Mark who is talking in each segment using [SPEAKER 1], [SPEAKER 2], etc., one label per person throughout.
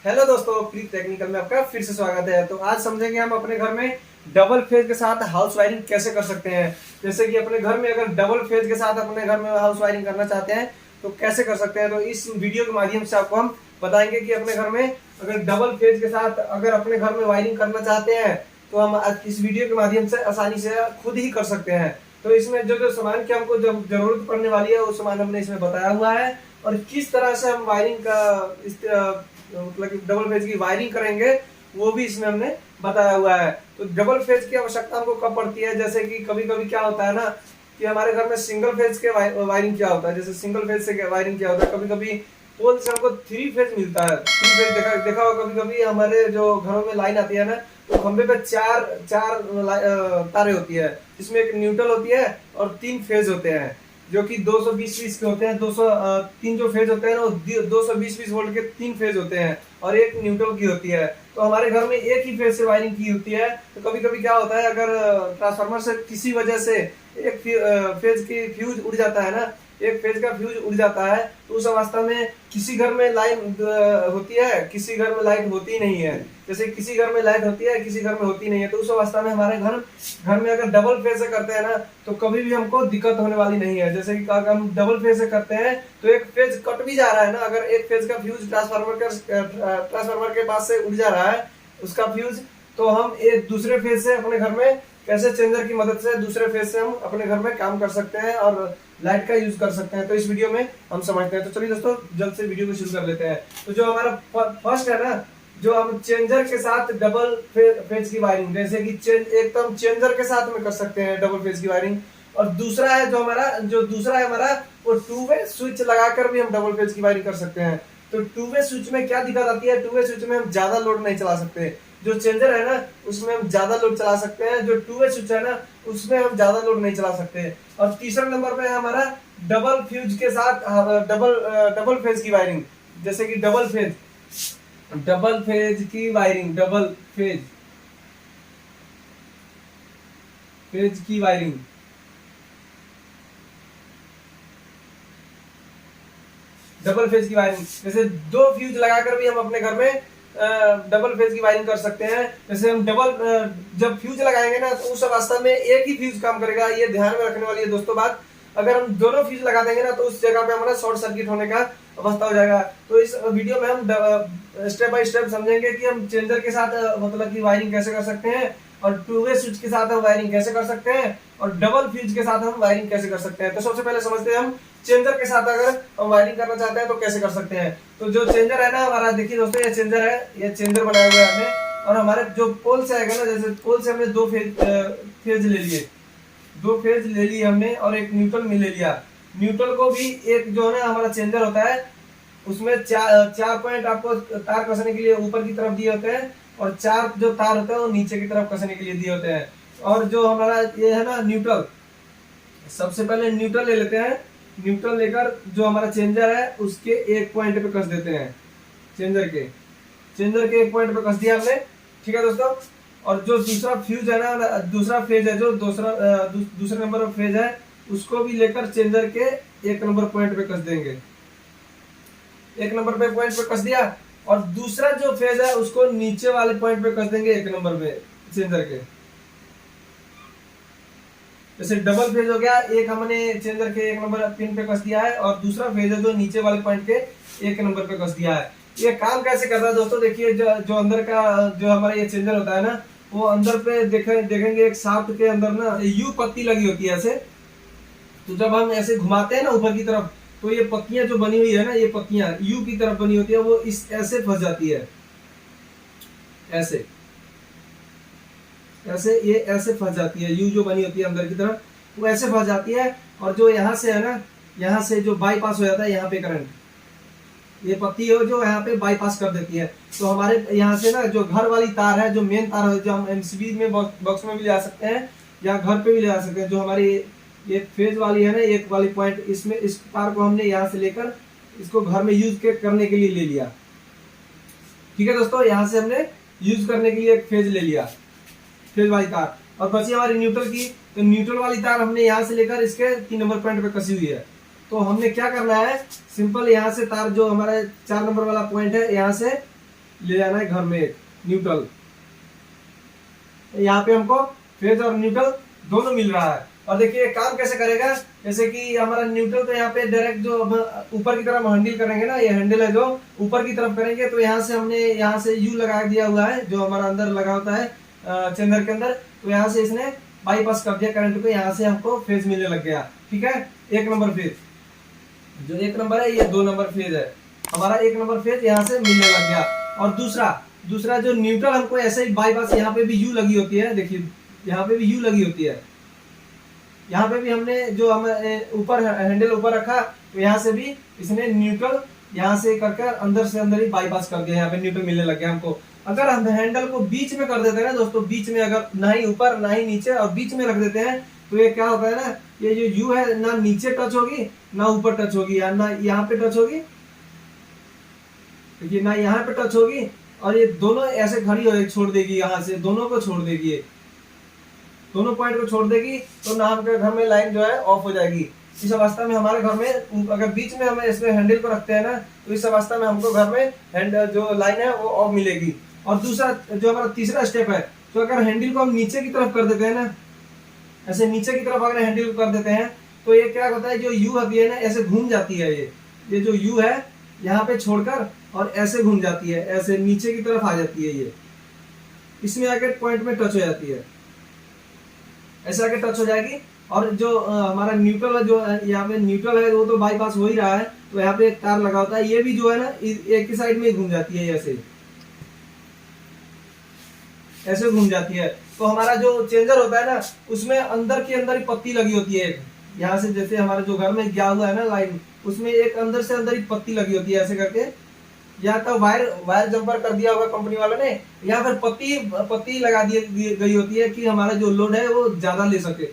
[SPEAKER 1] Hello दोस्तों, प्रीत technical में आपका फिर से स्वागत है। तो आज समझेंगे हम अपने घर में डबल फेज के साथ हाउस वायरिंग कैसे कर सकते हैं। जैसे कि अपने घर में अगर डबल फेज के साथ अपने घर में हाउस वायरिंग करना चाहते हैं तो कैसे कर सकते हैं। तो इस वीडियो के माध्यम से आपको हम बताएंगे कि अपने घर में अगर डबल फेज के साथ अगर अपने घर में वायरिंग करना चाहते हैं तो हम इस वीडियो के माध्यम से आसानी से खुद ही कर सकते हैं। तो इसमें जो जो सामान की हमको जब जरूरत पड़ने वाली है वो सामान हमने इसमें बताया हुआ है, और किस तरह से हम वायरिंग का मतलब कि डबल फेज की वायरिंग करेंगे वो भी इसमें हमने बताया हुआ है। तो डबल फेज की आवश्यकता हमको कब पड़ती है, जैसे कि कभी कभी क्या होता है ना कि हमारे घर में सिंगल फेज के वायरिंग क्या होता है, जैसे सिंगल फेज से वायरिंग क्या होता है, कभी कभी पोल से हमको थ्री फेज मिलता है। थ्री फेज देखा होगा, कभी कभी हमारे जो घरों में लाइन आती है ना तो खंबे पे चार चार तारे होती है, जिसमें एक न्यूट्रल होती है और 3 फेज होते हैं जो कि 220 के होते हैं। 3 जो फेज होते हैं ना वो 220 वोल्ट के 3 फेज होते हैं और एक न्यूट्रल की होती है। तो हमारे घर में एक ही फेज से वायरिंग की होती है। तो कभी कभी क्या होता है, अगर ट्रांसफार्मर से किसी वजह से एक फेज की फ्यूज उड़ जाता है ना, एक फेज का फ्यूज उड़ जाता है, तो उस अवस्था में किसी घर में लाइन होती है, किसी घर में लाइट होती नहीं है। जैसे किसी घर में लाइट होती है, किसी घर में होती नहीं है। तो उस अवस्था में हमारे घर में अगर डबल फेज से करते हैं ना तो कभी भी हमको दिक्कत होने वाली नहीं है। जैसे कि अगर हम डबल फेज से करते हैं तो एक फेज कट भी जा रहा है ना, अगर एक फेज का फ्यूज ट्रांसफार्मर के पास से उड़ जा रहा है उसका फ्यूज, तो हम एक दूसरे फेज से अपने घर में कैसे चेंजर की मदद से दूसरे फेज से हम अपने घर में काम कर सकते हैं और लाइट का यूज कर सकते हैं। तो इस वीडियो में हम समझते हैं। तो चलिए दोस्तों जल्द से वीडियो को शुरू कर लेते हैं। तो जो हमारा फर्स्ट है ना, जो हम चेंजर के साथ डबल फेज की वायरिंग, जैसे कि एक तो हम चेंजर के साथ में कर सकते हैं डबल फेज की वायरिंग, और दूसरा है जो दूसरा है हमारा वो टू वे स्विच लगाकर भी हम डबल फेज की वायरिंग कर सकते हैं। तो टू वे स्विच में क्या दिक्कत आती है, टू वे स्विच में हम ज्यादा लोड नहीं चला सकते। जो चेंजर है ना उसमें हम ज्यादा लोड चला सकते हैं, जो टू वे स्विच है ना उसमें हम ज्यादा लोड नहीं चला सकते। और तीसरा नंबर पे है हमारा डबल फ्यूज के साथ डबल फेज की वायरिंग, जैसे कि डबल फेज की वायरिंग, डबल फेज की वायरिंग, डबल फेज की वायरिंग, जैसे 2 फ्यूज लगाकर भी हम अपने घर में डबल फेज की वायरिंग कर सकते हैं। जैसे हम जब फ्यूज लगाएंगे ना तो उस अवस्था में एक ही फ्यूज काम करेगा। ये ध्यान में रखने वाली है दोस्तों बात। अगर हम दोनों फ्यूज लगा देंगे ना तो उस जगह पे हमारा शॉर्ट सर्किट होने का अवस्था हो जाएगा। तो इस वीडियो में हम स्टेप बाय स्टेप समझेंगे कि हम चेंजर के साथ मतलब की वायरिंग कैसे कर सकते हैं, और टू वे स्विच के साथ हम वायरिंग कैसे कर सकते हैं, और डबल फ्यूज के साथ हम वायरिंग कैसे कर सकते हैं। तो सबसे पहले समझते हैं हम चेंजर के साथ अगर हम वायरिंग करना चाहते हैं तो कैसे कर सकते हैं। तो जो चेंजर है ना हमारा, देखिए दोस्तों ये चेंजर है, ये चेंजर बनाया हुआ है हमने, और हमारे जो पोल से आएगा ना, जैसे पोल से हमने 2 फेज ले लिए, 2 फेज ले लिए हमने और एक न्यूट्रल में ले लिया। न्यूट्रल को भी एक जो है ना हमारा चेंजर होता है उसमें चार पॉइंट आपको तार कसने के लिए ऊपर की तरफ दिए होते हैं, और 4 जो तार होते हैं वो नीचे की तरफ कसने के लिए दिए होते हैं। और जो हमारा ये है ना न्यूट्रल, सबसे पहले न्यूट्रल ले लेते हैं। न्यूट्रल लेकर जो हमारा चेंजर है उसके एक पॉइंट पे कस देते हैं, चेंजर के एक पॉइंट पे कस दिया हमने, ठीक है दोस्तों। और जो दूसरा फ्यूज है ना, दूसरा फेज है, जो दूसरे नंबर पर फेज है, उसको भी लेकर चेंजर के 1 नंबर पॉइंट पे कस देंगे। 1 नंबर पे पॉइंट पे कस दिया, और दूसरा जो फेज है उसको नीचे वाले पॉइंट पे कस देंगे 1 नंबर पे चेंजर के। जैसे डबल फेज हो गया, एक हमने चेंजर के 1 नंबर पिन पे कस दिया है, और दूसरा फेज है जो नीचे वाले पॉइंट के 1 नंबर पे कस दिया है। ये काम कैसे करता है दोस्तों, देखिए जो अंदर का जो हमारा ये चेंजर होता है ना, वो अंदर पे देखेंगे एक शाफ्ट के अंदर ना यू पत्ती लगी होती है ऐसे। तो जब हम ऐसे घुमाते हैं ना ऊपर की तरफ, तो ये पत्तियां जो बनी हुई है ना, ये पत्तियां यू की तरफ बनी होती है, वो इस ऐसे फंस जाती है, ये ऐसे फंस जाती है। यू जो बनी होती है अंदर की तरफ वो ऐसे फंस जाती है, और जो यहाँ से है ना, यहाँ से जो बाईपास हो जाता है यहाँ पे करंट, ये पत्ती है जो यहाँ पे बाईपास कर देती है। तो हमारे यहाँ से ना जो घर वाली तार है, जो मेन तार है, जो हम एमसीबी में बॉक्स में भी ले जा सकते हैं या घर पे भी ले जा सकते हैं, जो हमारी ये फेज वाली है ना, एक वाली पॉइंट, इसमें इस तार को हमने यहाँ से लेकर इसको घर में यूज करने के लिए ले लिया, ठीक है दोस्तों। यहाँ से हमने यूज करने के लिए एक फेज ले लिया, फेज वाली तार, और बची हमारी न्यूट्रल की। तो न्यूट्रल वाली तार हमने यहाँ से लेकर इसके 3 नंबर पॉइंट पे कसी हुई है। तो हमने क्या करना है, सिंपल यहाँ से तार जो हमारा 4 नंबर वाला पॉइंट है, यहाँ से ले जाना है घर में एक न्यूट्रल। यहाँ पे हमको फेज और न्यूट्रल दोनों मिल रहा है। और देखिए काम कैसे करेगा, जैसे कि हमारा न्यूट्रल तो यहाँ पे डायरेक्ट जो ऊपर की तरफ हैंडल करेंगे ना, ये हैंडल है जो ऊपर की तरफ करेंगे, तो यहाँ से हमने यहाँ से यू लगा दिया हुआ है जो हमारा अंदर लगा होता है चेंबर के अंदर। तो यहाँ से इसने बाईपास कर दिया करंट को, यहाँ से हमको फेज मिलने लग गया। ठीक है, एक नंबर फेज जो एक नंबर है, ये 2 नंबर फेज है हमारा, 1 नंबर फेज यहाँ से मिलने लग गया। और दूसरा जो न्यूट्रल हमको ऐसे ही बाईपास, यहाँ पे भी यू लगी होती है, देखिए यहाँ पे भी यू लगी होती है, यहाँ पे भी हमने जो हम ऊपर हैंडल ऊपर रखा, तो यहाँ से भी इसने न्यूट्रल यहाँ से करके अंदर से अंदर ही बाईपास कर दिया, यहाँ पे न्यूट्रल मिलने लग गया हमको। अगर हम हैंडल को बीच में कर देते हैं ना दोस्तों, बीच में अगर ना ही ऊपर ना ही नीचे और बीच में रख देते हैं, तो ये क्या होता है ना, ये जो यू है ना नीचे टच होगी ना ऊपर टच होगी, या ना यहाँ पे टच होगी, देखिए ना यहाँ पे टच होगी, और ये दोनों ऐसे खड़ी हो छोड़ देगी, यहाँ से दोनों को छोड़ देगी, ये दोनों पॉइंट को छोड़ देगी, तो ना हमारे घर में लाइन जो है ऑफ हो जाएगी। इस अवस्था में हमारे घर में अगर बीच में हमें इसमें हैंडल को रखते हैं ना, तो इस अवस्था में हमको घर में हैंडल जो लाइन है वो ऑफ मिलेगी। और दूसरा जो हमारा तीसरा स्टेप है, तो अगर हैंडल को हम नीचे की तरफ कर देते हैं ना, ऐसे नीचे की तरफ अगर हैंडल को कर देते हैं, तो ये क्या होता है, जो यू होती है ना ऐसे घूम जाती है, ये जो यू है यहाँ पे छोड़कर और ऐसे घूम जाती है, ऐसे नीचे की तरफ आ जाती है, ये इसमें आके पॉइंट में टच हो जाती है, ऐसे आके टच हो जाएगी। और जो हमारा न्यूट्रल है, जो यहाँ पे न्यूट्रल है वो तो बाईपास हो ही रहा है, तो यहाँ पे एक तार लगा होता है, ये भी जो है ना एक ही साइड में घूम जाती है, ऐसे घूम जाती है। तो हमारा जो चेंजर होता है ना, उसमें अंदर की अंदर ही पत्ती लगी होती है एक, यहाँ से जैसे हमारे जो घर में गया हुआ है ना लाइन, उसमें एक अंदर से अंदर ही पत्ती लगी होती है ऐसे करके, या तो वायर जंपर कर दिया होगा कंपनी वालों ने, या फिर पत्ती लगा दी गई होती है कि हमारा जो लोड है वो ज्यादा ले सके।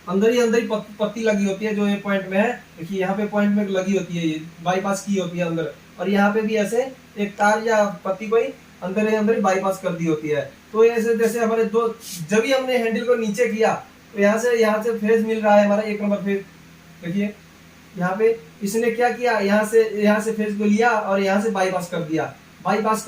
[SPEAKER 1] अंदर ही पत्ती लगी होती है, जो ये पॉइंट में है, देखिए यहाँ पे पॉइंट में लगी होती है, ये बाईपास की होती है अंदर, और यहाँ पे भी ऐसे एक तार या पत्ती को ही अंदर ही बाईपास कर दी होती है। तो ऐसे जैसे हमारे दो, जब भी हमने हैंडल को नीचे किया, तो यहाँ से फेज मिल रहा है हमारा 1 नंबर फेज। देखिए यहाँ पे इसने क्या किया, यहाँ से फेज को लिया और यहाँ से बाईपास कर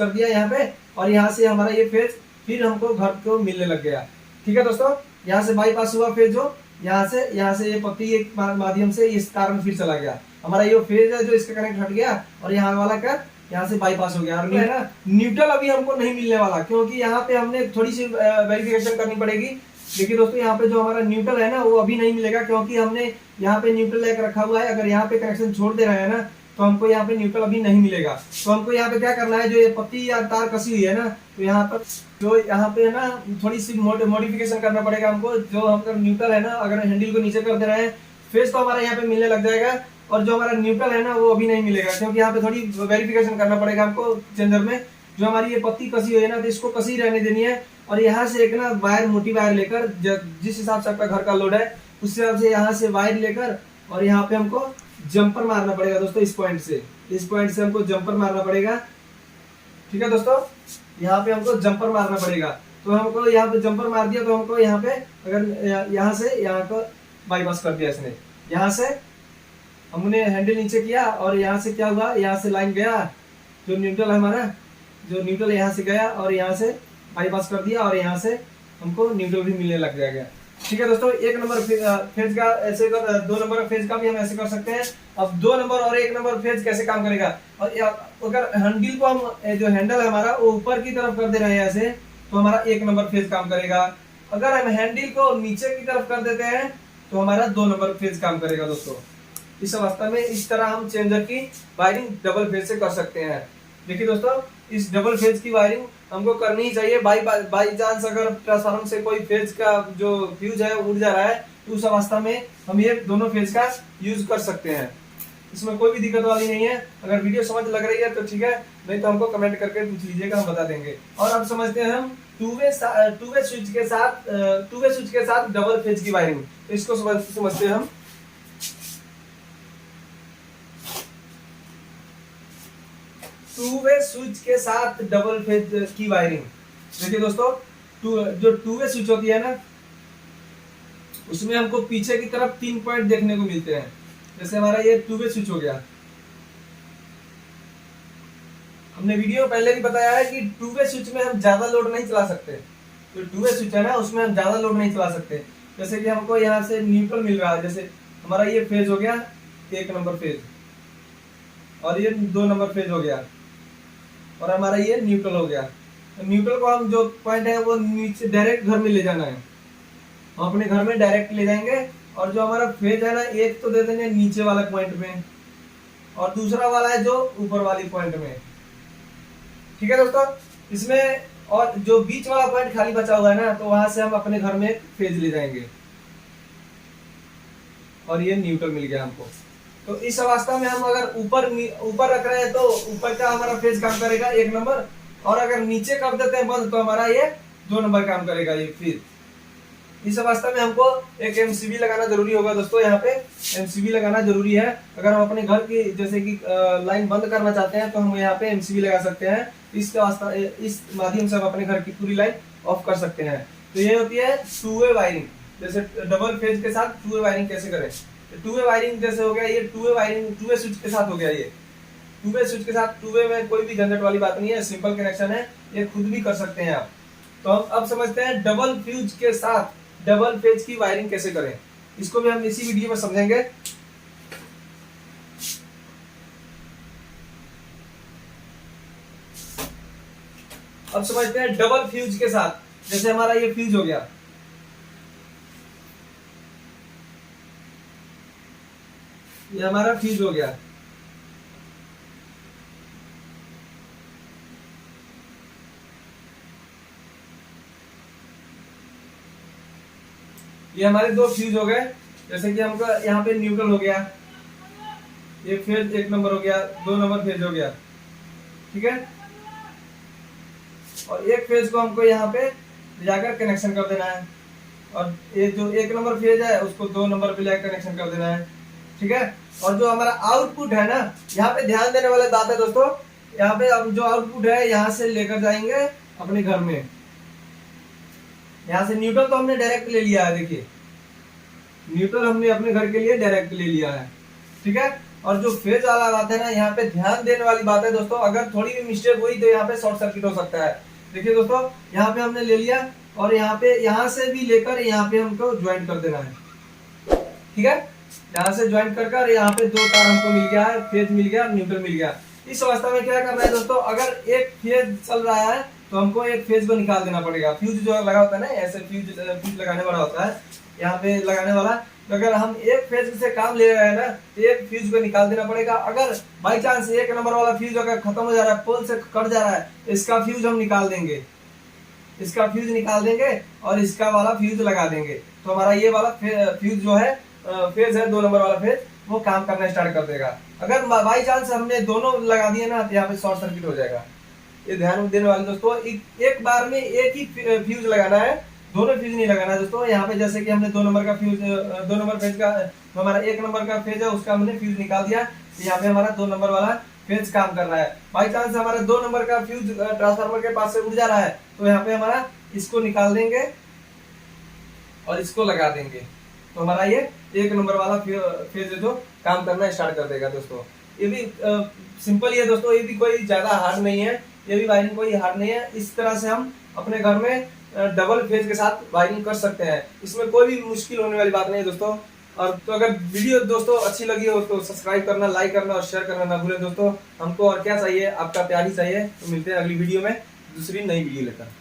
[SPEAKER 1] दिया यहाँ पे, और यहाँ से हमारा ये फेज फिर हमको घर को मिलने लग गया। ठीक है दोस्तों, यहाँ से बाईपास हुआ फेज, जो यहाँ से ये पत्ती एक माध्यम से इस तार में फिर चला गया, हमारा ये फेज है जो इसका कनेक्ट हट गया, और यहाँ वाला का यहाँ से बाईपास हो गया। और है ना, न्यूट्रल अभी हमको नहीं मिलने वाला, क्योंकि यहाँ पे हमने थोड़ी सी वेरिफिकेशन करनी पड़ेगी। देखिए दोस्तों, यहाँ पे जो हमारा न्यूट्रल है ना वो अभी नहीं मिलेगा, क्योंकि हमने यहाँ पे न्यूट्रल एक रखा हुआ है। अगर यहाँ पे कनेक्शन छोड़ दे रहे हैं ना, तो हमको यहाँ पे न्यूट्रल अभी नहीं मिलेगा। तो हमको यहाँ पे क्या करना है, जो ये पत्ती या तार कसी हुई है ना, तो यहाँ पर जो यहाँ पे है ना थोड़ी सी मॉडिफिकेशन करना पड़ेगा हमको। जो हम न्यूट्रल है ना, अगर हैंडल को नीचे कर दे रहे हैं, फेज तो हमारा यहाँ पे मिलने लग जाएगा, और जो हमारा न्यूट्रल है ना वो अभी नहीं मिलेगा, क्योंकि यहाँ पे थोड़ी वेरिफिकेशन करना पड़ेगा हमको चेंजर में। जो हमारी ये पत्ती कसी हुई है ना, तो इसको कसी रहने देनी है, और यहाँ से एक ना वायर, मोटी वायर लेकर, जिस हिसाब से आपका घर का लोड है उस हिसाब से यहाँ से वायर लेकर, और यहाँ पे हमको जंपर मारना पड़ेगा दोस्तों, इस पॉइंट से हमको जंपर मारना पड़ेगा। ठीक है दोस्तों, यहाँ पे हमको जंपर मारना पड़ेगा। तो हमको यहाँ पे जंपर मार दिया, तो हमको यहाँ पे अगर यहाँ से यहाँ को बाईपास कर दिया इसने, यहाँ से हमने हैंडल नीचे किया, और यहाँ से क्या हुआ, यहाँ से लाइन गया, जो न्यूट्रल है हमारा, जो न्यूट्रल यहाँ से गया और यहाँ से बाईपास कर दिया, और यहाँ से हमको न्यूट्रल भी मिलने लग जाएगा। ठीक है दोस्तों, 1 नंबर फेज का ऐसे कर, 2 नंबर फेज का भी हम ऐसे कर सकते हैं। अब 2 नंबर और 1 नंबर फेज कैसे काम करेगा, और अगर हैंडल को हम, जो हैंडल है हमारा वो ऊपर की तरफ कर दे रहे हैं ऐसे, तो हमारा 1 नंबर फेज काम करेगा। अगर हम हैंडल को नीचे की तरफ कर देते हैं, तो हमारा 2 नंबर फेज काम करेगा दोस्तों। इस अवस्था में इस तरह हम चेंजर की वायरिंग डबल फेज से कर सकते हैं। देखिए दोस्तों, इस डबल फेज की वायरिंग हमको करनी ही चाहिए। बाई चांस अगर ट्रांसफार्मर से कोई फेज का जो फ्यूज है उड़ जा रहा है, तो उस अवस्था में हम ये दोनों फेज का यूज कर सकते हैं, इसमें कोई भी दिक्कत वाली नहीं है। अगर वीडियो समझ लग रही है तो ठीक है, नहीं तो हमको कमेंट करके पूछ लीजिएगा, हम बता देंगे। और अब समझते हैं हम टू वे स्विच के साथ डबल फेज की वायरिंग। तो इसको समझते हैं हम। टू वे स्विच के साथ डबल फेज की वायरिंग। देखिए दोस्तों, जो टू वे स्विच होती है ना, उसमें हमको पीछे की तरफ 3 पॉइंट देखने को मिलते हैं। जैसे हमारा ये टू वे स्विच हो गया, हमने वीडियो में पहले भी बताया है कि टू वे स्विच में हम ज्यादा लोड नहीं चला सकते। तो टू वे स्विच है ना, उसमें हम ज्यादा लोड नहीं चला सकते। जैसे कि हमको यहाँ से न्यूट्रल मिल रहा है, जैसे हमारा ये फेज हो गया 1 नंबर फेज, और ये 2 नंबर फेज हो गया, और हमारा ये न्यूट्रल हो गया। तो न्यूट्रल को हम जो पॉइंट है वो नीचे डायरेक्ट घर में ले जाना है, हम अपने घर में डायरेक्ट ले जाएंगे। और जो हमारा फेज है ना, एक तो दे देंगे नीचे वाले पॉइंट में, और दूसरा वाला है जो ऊपर वाली पॉइंट में। ठीक है दोस्तों, इसमें और जो बीच वाला पॉइंट खाली बचा हुआ है ना, तो वहां से हम अपने घर में एक फेज ले जाएंगे, और ये न्यूट्रल मिल गया हमको। तो इस अवस्था में हम अगर ऊपर रख रहे हैं तो ऊपर का हमारा फेज काम करेगा 1 नंबर, और अगर नीचे कर देते हैं बंद तो हमारा ये 2 नंबर काम करेगा ये फेज। इस अवस्था में हमको एक एमसीबी लगाना जरूरी होगा दोस्तों। यहाँ पे एमसीबी लगाना जरूरी है। अगर हम अपने घर की जैसे कि लाइन बंद करना चाहते हैं तो हम यहाँ पे एमसीबी लगा सकते हैं। इस माध्यम से हम अपने घर की पूरी लाइन ऑफ कर सकते हैं। तो ये होती है टू वे वायरिंग। जैसे डबल फेज के साथ टू वे वायरिंग कैसे करें। टू वे वायरिंग जैसे हो गया ये two way wiring, two way switch के साथ हो गया। ये टू वे स्विच के साथ, टू वे में कोई भी झंझट वाली बात नहीं है, सिंपल कनेक्शन है, ये खुद भी कर सकते हैं आप। तो हम अब समझते हैं डबल फ्यूज के साथ डबल फेज की वायरिंग कैसे करें। इसको भी हम इसी वीडियो में समझेंगे। अब समझते हैं डबल फ्यूज के साथ। जैसे हमारा ये फ्यूज हो गया, ये हमारा फ्यूज हो गया। ये हमारे 2 फ्यूज हो गए। जैसे कि हमको यहाँ पे न्यूट्रल हो गया, ये फेज 1 नंबर हो गया, 2 नंबर फेज हो गया। ठीक है, और एक फेज को हमको यहाँ पे जाकर कनेक्शन कर देना है, और ये जो 1 नंबर फेज है उसको 2 नंबर पे जाकर कनेक्शन कर देना है। ठीक है, और जो हमारा आउटपुट है ना, यहाँ पे ध्यान देने वाला बात है दोस्तों। यहाँ पे अब जो आउटपुट है यहाँ से लेकर जाएंगे अपने घर में। यहाँ से न्यूट्रल तो हमने डायरेक्ट ले लिया है, देखिए न्यूट्रल हमने अपने घर के लिए डायरेक्ट ले लिया है। ठीक है, और जो फेज वाला बात है ना, यहाँ पे ध्यान देने वाली बात है दोस्तों। अगर थोड़ी भी मिस्टेक हुई तो यहाँ पे शॉर्ट सर्किट हो सकता है। देखिए दोस्तों, यहाँ पे हमने ले लिया, और यहाँ से भी लेकर यहाँ पे हमको ज्वाइंट कर देना है। ठीक है, यहाँ से ज्वाइंट कर यहाँ पे 2 तार हमको मिल गया है, फेज मिल गया, न्यूट्रल मिल गया। इस अवस्था में क्या करना है दोस्तों, अगर एक फेज चल रहा है तो हमको एक फेज को निकाल देना पड़ेगा। फ्यूज जो लगा होता है ना, ऐसे फ्यूज लगाने वाला होता है, यहाँ पे लगाने वाला। तो अगर हम एक फेज से काम ले रहे हैं ना, तो एक फ्यूज को निकाल देना पड़ेगा। अगर बाई चांस 1 नंबर वाला फ्यूज अगर खत्म हो जा रहा है, पोल से कट जा रहा है, इसका फ्यूज हम निकाल देंगे, इसका फ्यूज निकाल देंगे और इसका वाला फ्यूज लगा देंगे। तो हमारा ये वाला फ्यूज जो है, फेज है 2 नंबर वाला फेज, वो काम करना स्टार्ट कर देगा। अगर बाई चांस हमने दोनों लगा दिए ना, तो यहाँ पे शॉर्ट सर्किट हो जाएगा। ये ध्यान देने वाले दोस्तों, एक बार में एक ही फ्यूज लगाना है, दोनों फ्यूज नहीं लगाना है दोस्तों। यहाँ पे जैसे कि हमने 2 नंबर का फ्यूज, 2 नंबर फेज का, हमारा 1 नंबर का फेज है उसका हमने फ्यूज निकाल दिया। यहाँ पे हमारा 2 नंबर वाला फेज काम कर रहा है। बाई चांस हमारा 2 नंबर का फ्यूज ट्रांसफार्मर के पास से उड़ जा रहा है, तो यहाँ पे हमारा इसको निकाल देंगे और इसको लगा देंगे। तो हमारा ये 1 नंबर वाला फेज जो काम करना स्टार्ट कर देगा दोस्तों। ये भी सिंपल ही है दोस्तों, ये भी कोई ज्यादा हार्ड नहीं है, ये भी वायरिंग कोई हार्ड नहीं है। इस तरह से हम अपने घर में डबल फेज के साथ वायरिंग कर सकते हैं। इसमें कोई भी मुश्किल होने वाली बात नहीं है दोस्तों। और तो अगर वीडियो दोस्तों अच्छी लगी हो तो सब्सक्राइब करना, लाइक करना और शेयर करना ना भूलें दोस्तों। हमको और क्या चाहिए, आपका प्यार ही चाहिए। तो मिलते हैं अगली वीडियो में दूसरी नई वीडियो लेकर।